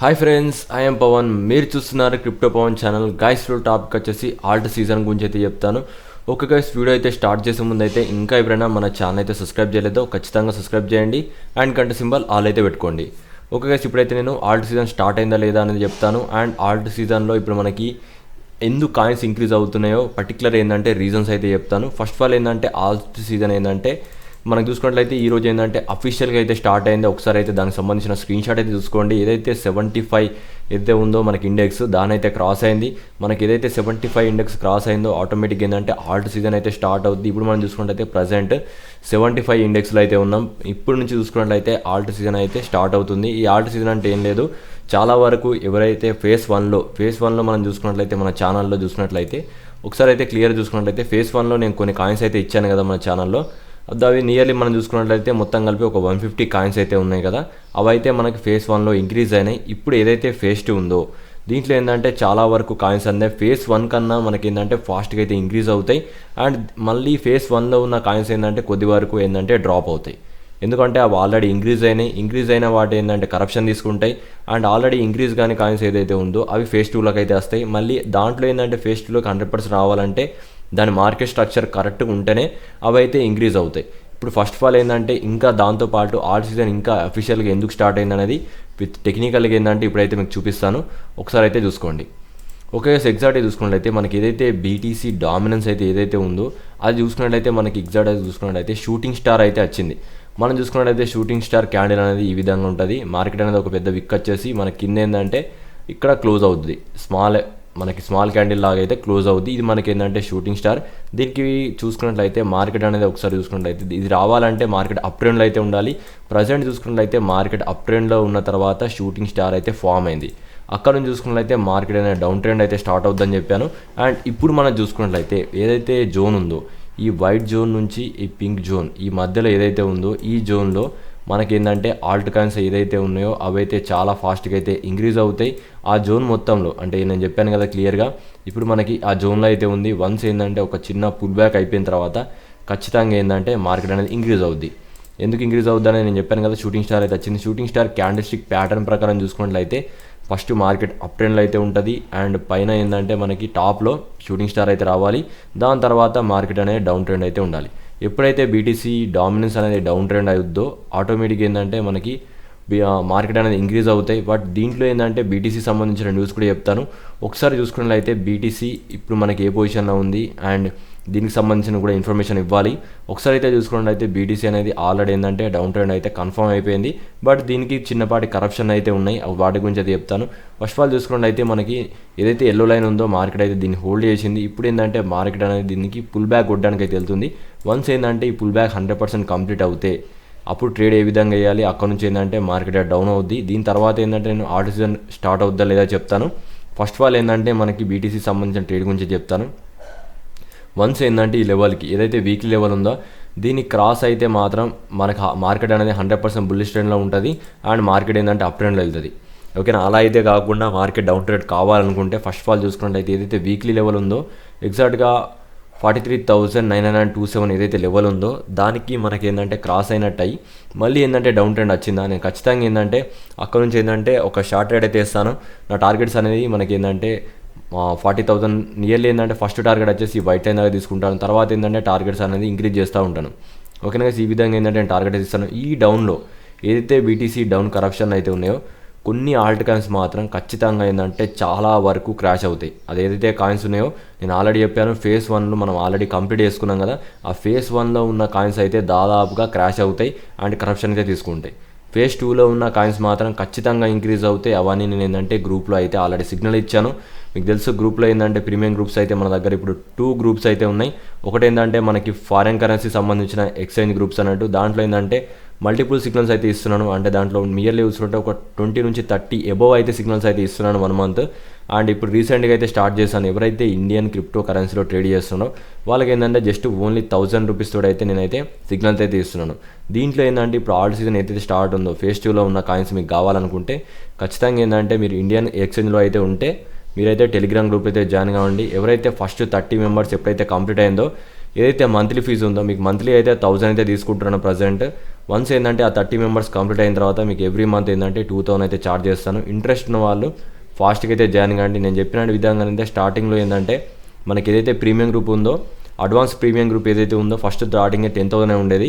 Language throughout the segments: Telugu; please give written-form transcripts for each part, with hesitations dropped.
Hi friends, I'm Pawan. మీరు చూస్తున్నారు క్రిప్టో పవన్ ఛానల్. గైస్లో టాపిక్ వచ్చేసి ఆల్ట్ సీజన్ గురించి అయితే చెప్తాను. ఓకే గైస్, వీడియో అయితే స్టార్ట్ చేసే ముందు అయితే ఇంకా ఎవరైనా మన ఛానల్ అయితే సబ్స్క్రైబ్ చేయలేదో ఖచ్చితంగా సబ్స్క్రైబ్ చేయండి అండ్ గంట సింబల్ ఆల్ అయితే పెట్టుకోండి. ఓకే గైస్, ఇప్పుడైతే నేను ఆల్ట్ సీజన్ స్టార్ట్ అయిందా లేదా అనేది చెప్తాను. అండ్ ఆల్ట్ సీజన్లో ఇప్పుడు మనకి ఎందుకు కాయిన్స్ ఇంక్రీజ్ అవుతున్నాయో పర్టికులర్ ఏంటంటే రీజన్స్ అయితే చెప్తాను. ఫస్ట్ ఆఫ్ ఆల్ ఏంటంటే ఆల్ట్ సీజన్ ఏంటంటే మనకు చూసుకున్నట్లయితే ఈ రోజు ఏంటంటే అఫీషియల్గా అయితే స్టార్ట్ అయింది. ఒకసారి అయితే దానికి సంబంధించిన స్క్రీన్ షాట్ అయితే చూసుకోండి. ఏదైతే 75 ఏదైతే ఉందో మనకి ఇండెక్స్ దాని అయితే క్రాస్ అయింది. మనకి ఏదైతే 75 ఇండెక్స్ క్రాస్ అయిందో ఆటోమేటిక్ ఏంటంటే ఆల్ట్ సీజన్ అయితే స్టార్ట్ అవుతుంది. ఇప్పుడు మనం చూసుకున్నట్లయితే ప్రజెంట్ 75 ఇండెక్స్లో అయితే ఉన్నాం. ఇప్పుడు నుంచి చూసుకున్నట్లయితే ఆల్ట్ సీజన్ అయితే స్టార్ట్ అవుతుంది. ఈ ఆల్ట్ సీజన్ అంటే ఏం లేదు, చాలా వరకు ఎవరైతే ఫేజ్ వన్లో మనం చూసుకున్నట్లయితే మన ఛానల్లో చూసుకున్నట్లయితే ఒకసారి అయితే క్లియర్ చూసుకున్నట్లయితే ఫేజ్ 1లో నేను కొన్ని కాయిన్స్ అయితే ఇచ్చాను కదా మన ఛానల్లో. అవి నియర్లీ మనం చూసుకున్నట్లయితే మొత్తం కలిపి ఒక 150 కాయిన్స్ అయితే ఉన్నాయి కదా. అవైతే మనకి ఫేజ్ 1లో ఇంక్రీజ్ అయినాయి. ఇప్పుడు ఏదైతే ఫేజ్ 2 ఉందో దీంట్లో ఏంటంటే చాలా వరకు కాయిన్స్ అనేది ఫేజ్ 1 కన్నా మనకి ఏంటంటే ఫాస్ట్గా అయితే ఇంక్రీజ్ అవుతాయి. అండ్ మళ్ళీ ఫేజ్ 1లో ఉన్న కాయిన్స్ ఏంటంటే కొద్ది వరకు ఏంటంటే డ్రాప్ అవుతాయి. ఎందుకంటే అవి ఆల్రెడీ ఇంక్రీజ్ అయిన వాటి ఏంటంటే కరప్షన్ తీసుకుంటాయి. అండ్ ఆల్రెడీ ఇంక్రీజ్ కానీ కాయిన్స్ ఏదైతే ఉందో అవి ఫేజ్ 2లోకి అయితే వస్తాయి. మళ్ళీ దాంట్లో ఏంటంటే ఫేజ్ 2లోకి 100% రావాలంటే దాని మార్కెట్ స్ట్రక్చర్ కరెక్ట్గా ఉంటేనే అవి అయితే ఇంక్రీజ్ అవుతాయి. ఇప్పుడు ఫస్ట్ ఆఫ్ ఆల్ ఏంటంటే ఇంకా దాంతోపాటు ఆల్ట్ సీజన్ ఇంకా అఫీషియల్గా ఎందుకు స్టార్ట్ అయింది అనేది విత్ టెక్నికల్గా ఏంటంటే ఇప్పుడైతే మీకు చూపిస్తాను. ఒకసారి అయితే చూసుకోండి. ఓకే, ఎగ్జాక్ట్గా చూసుకున్నట్లయితే మనకి ఏదైతే బీటీసీ డామినెన్స్ అయితే ఏదైతే ఉందో అది చూసుకున్నట్లయితే మనకి ఎగ్జాక్ట్గా చూసుకున్నట్లయితే షూటింగ్ స్టార్ అయితే వచ్చింది. మనం చూసుకున్నట్లయితే షూటింగ్ స్టార్ క్యాండిల్ అనేది ఈ విధంగా ఉంటుంది. మార్కెట్ అనేది ఒక పెద్ద విక్ వచ్చేసి మన కింద ఏంటంటే ఇక్కడ క్లోజ్ అవుతుంది. స్మాల్ క్యాండిల్ లాగా అయితే క్లోజ్ అవుతుంది. ఇది మనకి ఏంటంటే షూటింగ్ స్టార్. దీనికి చూసుకున్నట్లయితే మార్కెట్ అనేది ఒకసారి చూసుకున్నట్లయితే ఇది రావాలంటే మార్కెట్ అప్ ట్రెండ్లో అయితే ఉండాలి. ప్రజెంట్ చూసుకున్నట్లయితే మార్కెట్ అప్ ట్రెండ్లో ఉన్న తర్వాత షూటింగ్ స్టార్ అయితే ఫామ్ అయింది. అక్కడ నుంచి చూసుకున్నట్లయితే మార్కెట్ అనేది డౌన్ ట్రెండ్ అయితే స్టార్ట్ అవుతుందని చెప్పాను. అండ్ ఇప్పుడు మనం చూసుకున్నట్లయితే ఏదైతే జోన్ ఉందో ఈ వైట్ జోన్ నుంచి ఈ పింక్ జోన్ ఈ మధ్యలో ఏదైతే ఉందో ఈ జోన్లో మనకేంటంటే ఆల్ట్ కాయిన్స్ ఏదైతే ఉన్నాయో అవైతే చాలా ఫాస్ట్గా అయితే ఇంక్రీజ్ అవుతాయి. ఆ జోన్ మొత్తంలో అంటే నేను చెప్పాను కదా క్లియర్గా, ఇప్పుడు మనకి ఆ జోన్లో అయితే ఉంది. వన్స్ ఏంటంటే ఒక చిన్న పుల్ బ్యాక్ అయిపోయిన తర్వాత ఖచ్చితంగా ఏంటంటే మార్కెట్ అనేది ఇంక్రీజ్ అవుద్ది. ఎందుకు ఇంక్రీజ్ అవుద్దని నేను చెప్పాను కదా, షూటింగ్ స్టార్ అయితే వచ్చింది. Shooting star candle stick pattern ప్రకారం చూసుకున్నట్లయితే ఫస్ట్ మార్కెట్ అప్ ట్రెండ్లో అయితే ఉంటుంది. అండ్ పైన ఏంటంటే మనకి టాప్లో షూటింగ్ స్టార్ అయితే రావాలి. దాని తర్వాత మార్కెట్ అనేది డౌన్ ట్రెండ్ అయితే ఉండాలి. ఎప్పుడైతే బీటీసీ డామినెన్స్ అనేది డౌన్ ట్రెండ్ అవుద్దో ఆటోమేటిక్ ఏంటంటే మనకి మార్కెట్ అనేది ఇంక్రీజ్ అవుతాయి. బట్ దీంట్లో ఏంటంటే బీటీసీ సంబంధించిన న్యూస్ కూడా చెప్తాను. ఒకసారి చూసుకున్నట్లయితే బీటీసీ ఇప్పుడు మనకి ఏ పొజిషన్లో ఉంది అండ్ దీనికి సంబంధించిన కూడా ఇన్ఫర్మేషన్ ఇవ్వాలి. ఒకసారి అయితే చూసుకున్నట్లయితే బీటీసీ అనేది ఆల్రెడీ ఏంటంటే డౌన్ ట్రెండ్ అయితే కన్ఫర్మ్ అయిపోయింది. బట్ దీనికి చిన్నపాటి కరప్షన్ అయితే ఉన్నాయి, వాటి గురించి అయితే చెప్తాను. ఫస్ట్ ఆఫ్ ఆల్ చూసుకున్నట్లయితే మనకి ఏదైతే ఎల్లో లైన్ ఉందో మార్కెట్ అయితే దీన్ని హోల్డ్ చేసింది. ఇప్పుడు ఏంటంటే మార్కెట్ అనేది దీనికి పుల్ బ్యాక్ కొట్టడానికి అయితే వెళ్తుంది. వన్స్ ఏంటంటే ఈ పుల్ బ్యాక్ 100% కంప్లీట్ అవుతే అప్పుడు ట్రేడ్ ఏ విధంగా వేయాలి, అక్కడ నుంచి ఏంటంటే మార్కెట్ డౌన్ అవుద్ది. దీని తర్వాత ఏంటంటే నేను ఆల్ట్ సీజన్ స్టార్ట్ అవుద్దా లేదా చెప్తాను. ఫస్ట్ ఆఫ్ ఆల్ ఏంటంటే మనకి బీటీసీ సంబంధించిన ట్రేడ్ గురించి చెప్తాను. వన్స్ ఏంటంటే ఈ లెవెల్కి ఏదైతే వీక్లీ లెవెల్ ఉందో దీన్ని క్రాస్ అయితే మాత్రం మనకి మార్కెట్ అనేది 100% బుల్లిష్ ట్రెండ్లో ఉంటుంది అండ్ మార్కెట్ ఏంటంటే అప్ ట్రెండ్లో వెళ్తుంది. ఓకేనా, అలా అయితే కాకుండా మార్కెట్ డౌన్ ట్రెండ్ కావాలనుకుంటే ఫస్ట్ ఆఫ్ ఆల్ చూసుకున్నట్లయితే ఏదైతే వీక్లీ లెవెల్ ఉందో ఎగ్జాక్ట్గా 43,927 ఏదైతే లెవెల్ ఉందో దానికి మనకి ఏంటంటే క్రాస్ అయినట్టు అయ్యి మళ్ళీ ఏంటంటే డౌన్ ట్రెండ్ వచ్చిందా, నేను ఖచ్చితంగా ఏంటంటే అక్కడ నుంచి ఏంటంటే ఒక షార్ట్ రేట్ అయితే వేస్తాను. నా టార్గెట్స్ అనేది మనకి ఏంటంటే 40,000 నియర్లీ ఏంటంటే ఫస్ట్ టార్గెట్ వచ్చేసి వైట్ లైన్ దాకా తీసుకుంటాను. తర్వాత ఏంటంటే టార్గెట్స్ అనేది ఇంక్రీజ్ చేస్తూ ఉంటాను. ఓకేనా, ఈ విధంగా ఏంటంటే నేను టార్గెట్ ఇస్తాను. ఈ డౌన్లో ఏదైతే బీటీసీ డౌన్ కరప్షన్ అయితే ఉన్నాయో కొన్ని ఆల్ట్ కాయిన్స్ మాత్రం ఖచ్చితంగా ఏంటంటే చాలా వరకు క్రాష్ అవుతాయి. అది ఏదైతే కాయిన్స్ ఉన్నాయో నేను ఆల్రెడీ చెప్పాను, ఫేజ్ 1లో మనం ఆల్రెడీ కంప్లీట్ చేసుకున్నాం కదా, ఆ ఫేజ్ 1లో ఉన్న కాయిన్స్ అయితే దాదాపుగా క్రాష్ అవుతాయి అండ్ కరప్షన్ అయితే తీసుకుంటాయి. ఫేజ్ 2లో ఉన్న కాయిన్స్ మాత్రం ఖచ్చితంగా ఇంక్రీజ్ అవుతాయి. అవన్నీ నేను ఏంటంటే గ్రూప్లో అయితే ఆల్రెడీ సిగ్నల్ ఇచ్చాను. మీకు తెలుసు గ్రూప్లో ఏంటంటే ప్రీమియం గ్రూప్స్ అయితే మన దగ్గర ఇప్పుడు 2 గ్రూప్స్ అయితే ఉన్నాయి. ఒకటి ఏంటంటే మనకి ఫారెన్ కరెన్సీ సంబంధించిన ఎక్స్చేంజ్ గ్రూప్స్ అన్నట్టు, దాంట్లో ఏంటంటే మల్టిపుల్ సిగ్నల్స్ అయితే ఇస్తున్నాను. అంటే దాంట్లో నియర్లీ చూసుకుంటే ఒక 20 నుంచి 30 అబోవ్ అయితే సిగ్నల్స్ అయితే ఇస్తున్నాను 1 మంత్. అండ్ ఇప్పుడు రీసెంట్గా అయితే స్టార్ట్ చేశాను. ఎవరైతే ఇండియన్ క్రిప్టో కరెన్సీలో ట్రేడ్ చేస్తున్నారో వాళ్ళకి ఏంటంటే జస్ట్ ఓన్లీ 1000 రూపీస్ తోడు అయితే నేనైతే సిగ్నల్స్ అయితే ఇస్తున్నాను. దీంట్లో ఏంటంటే ఇప్పుడు ఆల్ట్ సీజన్ ఏదైతే స్టార్ట్ ఉందో ఫేజ్ 2లో ఉన్న కాయిన్స్ మీకు కావాలనుకుంటే ఖచ్చితంగా ఏంటంటే మీరు ఇండియన్ ఎక్స్చేంజ్లో అయితే ఉంటే మీరైతే టెలిగ్రామ్ గ్రూప్ అయితే జాయిన్ కావండి. ఎవరైతే ఫస్ట్ 30 మెంబర్స్ ఎప్పుడైతే కంప్లీట్ అయిందో ఏదైతే మంత్లీ ఫీజు ఉందో మీకు మంత్లీ అయితే 1000 అయితే తీసుకుంటున్నాను ప్రజెంట్. వన్స్ ఏంటంటే ఆ 30 మెంబర్స్ కంప్లీట్ అయిన తర్వాత మీకు ఎవ్రీ మంత్ ఏంటంటే 2000 అయితే ఛార్జ్ చేస్తాను. ఇంట్రెస్ట్ ఉన్న వాళ్ళు ఫాస్ట్గా అయితే జాయిన్ కాండి. నేను చెప్పిన విధంగా అయితే స్టార్టింగ్లో ఏంటంటే మనకి ఏదైతే ప్రీమియం గ్రూప్ ఉందో, అడ్వాన్స్ ప్రీమియం గ్రూప్ ఏదైతే ఉందో ఫస్ట్ స్టార్టింగ్ 10,000 ఉండేది.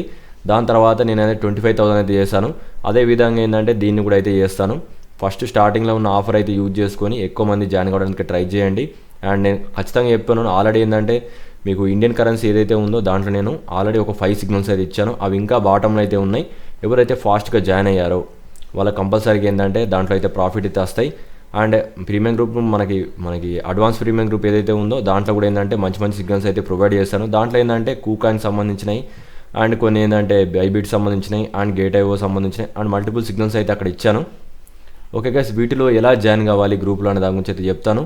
దాని తర్వాత నేనైతే 25,000 అయితే చేశాను. అదే విధంగా ఏంటంటే దీన్ని కూడా అయితే చేస్తాను. ఫస్ట్ స్టార్టింగ్లో ఉన్న ఆఫర్ అయితే యూజ్ చేసుకొని ఎక్కువ మంది జాయిన్ కావడానికి ట్రై చేయండి. అండ్ నేను ఖచ్చితంగా చెప్పాను, ఆల్రెడీ ఏంటంటే మీకు ఇండియన్ కరెన్సీ ఏదైతే ఉందో దాంట్లో నేను ఆల్రెడీ ఒక 5 సిగ్నల్స్ అయితే ఇచ్చాను. అవి ఇంకా బాటంలో అయితే ఉన్నాయి. ఎవరైతే ఫాస్ట్గా జాయిన్ అయ్యారో వాళ్ళకి కంపల్సరీగా ఏంటంటే దాంట్లో అయితే ప్రాఫిట్ అయితే వస్తాయి. అండ్ ప్రీమియం గ్రూప్ మనకి అడ్వాన్స్ ప్రీమియం గ్రూప్ ఏదైతే ఉందో దాంట్లో కూడా ఏంటంటే మంచి మంచి సిగ్నల్స్ అయితే ప్రొవైడ్ చేస్తాను. దాంట్లో ఏంటంటే కూకాయిన్ సంబంధించినవి అండ్ కొన్ని ఏంటంటే బైబిట్ సంబంధించినవి అండ్ గేట్ ఐఓ సంబంధించినవి అండ్ మల్టిపుల్ సిగ్నల్స్ అయితే అక్కడ ఇచ్చాను. ఓకే గైస్, వీటిలో ఎలా జాయిన్ కావాలి గ్రూప్లో అనే దాని గురించి అయితే చెప్తాను.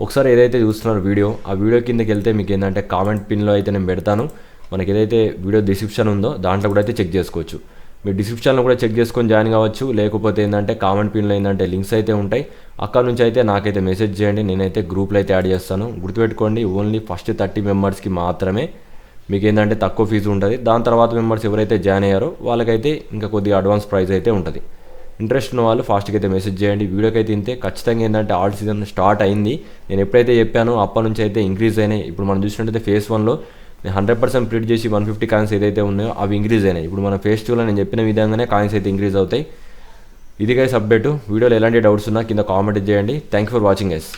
ఒకసారి ఏదైతే చూస్తున్నారో వీడియో, ఆ వీడియో కిందకి వెళ్తే మీకు ఏంటంటే కామెంట్ పిన్లో అయితే నేను పెడతాను. మనకి ఏదైతే వీడియో డిస్క్రిప్షన్ ఉందో దాంట్లో కూడా అయితే చెక్ చేసుకోవచ్చు. మీరు డిస్క్రిప్షన్లో కూడా చెక్ చేసుకొని జాయిన్ కావచ్చు. లేకపోతే ఏంటంటే కామెంట్ పిన్లో ఏంటంటే లింక్స్ అయితే ఉంటాయి. అక్కడ నుంచి అయితే నాకైతే మెసేజ్ చేయండి, నేనైతే గ్రూప్లో అయితే యాడ్ చేస్తాను. గుర్తుపెట్టుకోండి, ఓన్లీ ఫస్ట్ 30 మెంబర్స్కి మాత్రమే మీకు ఏంటంటే తక్కువ ఫీజు ఉంటుంది. దాని తర్వాత మెంబర్స్ ఎవరైతే జాయిన్ అయ్యారో వాళ్ళకైతే ఇంకా కొద్దిగా అడ్వాన్స్ ప్రైస్ అయితే ఉంటుంది. ఇంట్రెస్ట్ ఉన్న వాళ్ళు ఫాస్ట్గా అయితే మెసేజ్ చేయండి. వీడియోకి అయితే ఇంతే. ఖచ్చితంగా ఏంటంటే ఆల్ట్ సీజన్ స్టార్ట్ అయింది. నేను ఎప్పుడైతే చెప్పానో అప్పటి నుంచి అయితే ఇంక్రీజ్ అయినాయి. ఇప్పుడు మనం చూసినట్టయితే ఫేజ్ 1లో నేను 100% ప్రింట్ చేసి 150 కాయిన్స్ ఏదైతే ఉన్నాయో అవి ఇంక్రీజ్ అయినాయి. ఇప్పుడు మన ఫేజ్ 2లో నేను చెప్పిన విధంగానే కాయిన్స్ అయితే ఇంక్రీజ్ అవుతాయి. ఇది గైస్ అప్డేట్. వీడియోలో ఎలాంటి డౌట్స్ ఉన్నా కింద కామెంట్ చేయండి. Thank you for watching guys.